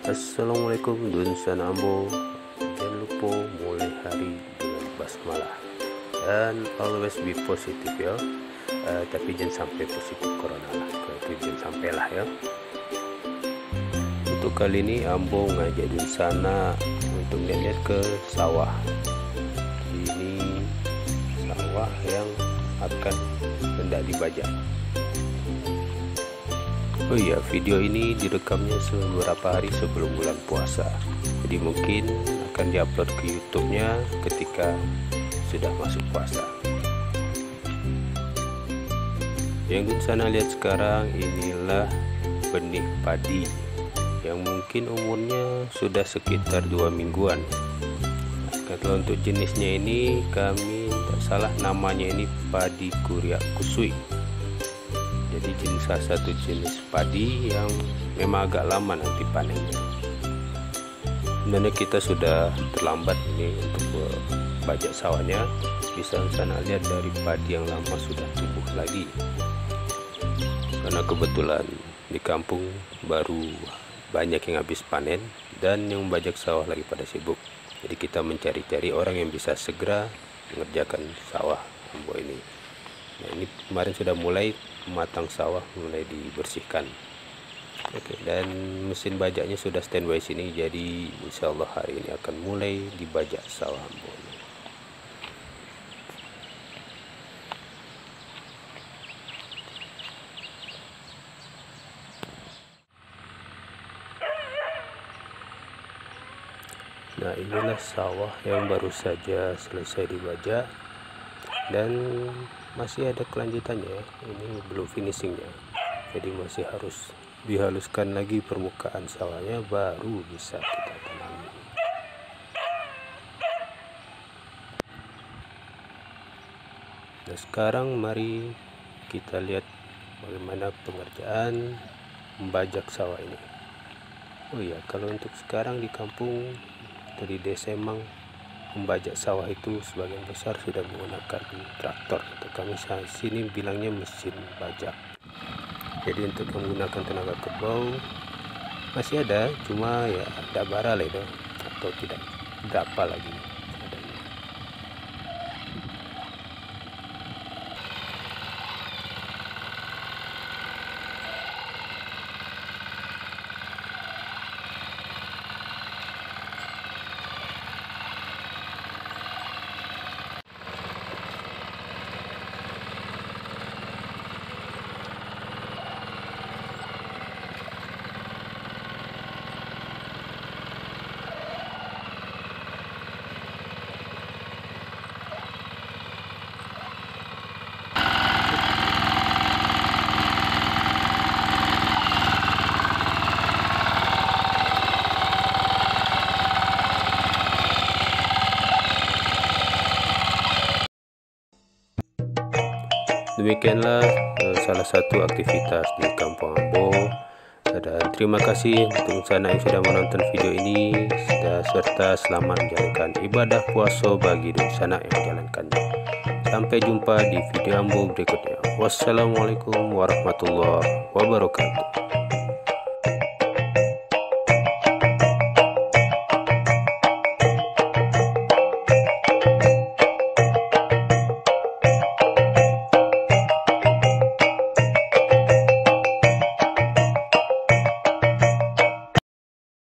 Assalamualaikum Dunsan Ambo. Jangan lupa mulai hari dengan basmalah dan always be positif ya. Tapi jangan sampai positif corona lah. Itu jangan sampai lah ya. Untuk kali ini Ambo ngajak Dunsana untuk lihat ke sawah. Ini sawah yang akan hendak dibajak. Oh iya, video ini direkamnya beberapa hari sebelum bulan puasa, jadi mungkin akan diupload ke YouTube-nya ketika sudah masuk puasa. Yang Dunsana lihat sekarang inilah benih padi yang mungkin umurnya sudah sekitar 2 mingguan. Kalau untuk jenisnya ini kami tak salah namanya ini padi kuriak kusui. Jadi salah satu jenis padi yang memang agak lama nanti panennya. Sebenarnya kita sudah terlambat ini untuk bajak sawahnya. Bisa sana lihat dari padi yang lama sudah tumbuh lagi. Karena kebetulan di kampung baru banyak yang habis panen dan yang membajak sawah lagi pada sibuk. Jadi kita mencari-cari orang yang bisa segera mengerjakan sawah Ambo ini. Nah, ini kemarin sudah mulai matang sawah, mulai dibersihkan. Oke, dan mesin bajaknya sudah standby sini, jadi insya Allah hari ini akan mulai dibajak sawah Ambo. Nah, inilah sawah yang baru saja selesai dibajak dan masih ada kelanjutannya ya. Ini belum finishingnya, jadi masih harus dihaluskan lagi permukaan sawahnya baru bisa kita tanami. Nah, sekarang mari kita lihat bagaimana pengerjaan membajak sawah ini. Oh iya, kalau untuk sekarang di kampung atau di desa emang membajak sawah itu sebagian besar sudah menggunakan traktor, atau kami sini bilangnya mesin bajak. Jadi untuk menggunakan tenaga kerbau masih ada, cuma ya ada bara lah itu, atau tidak berapa lagi adanya. Demikianlah salah satu aktivitas di kampung Ambo. Dan terima kasih untuk sana yang sudah menonton video ini, serta selamat menjalankan ibadah puasa bagi Dunsana yang menjalankannya. Sampai jumpa di video Ambo berikutnya. Wassalamualaikum warahmatullahi wabarakatuh.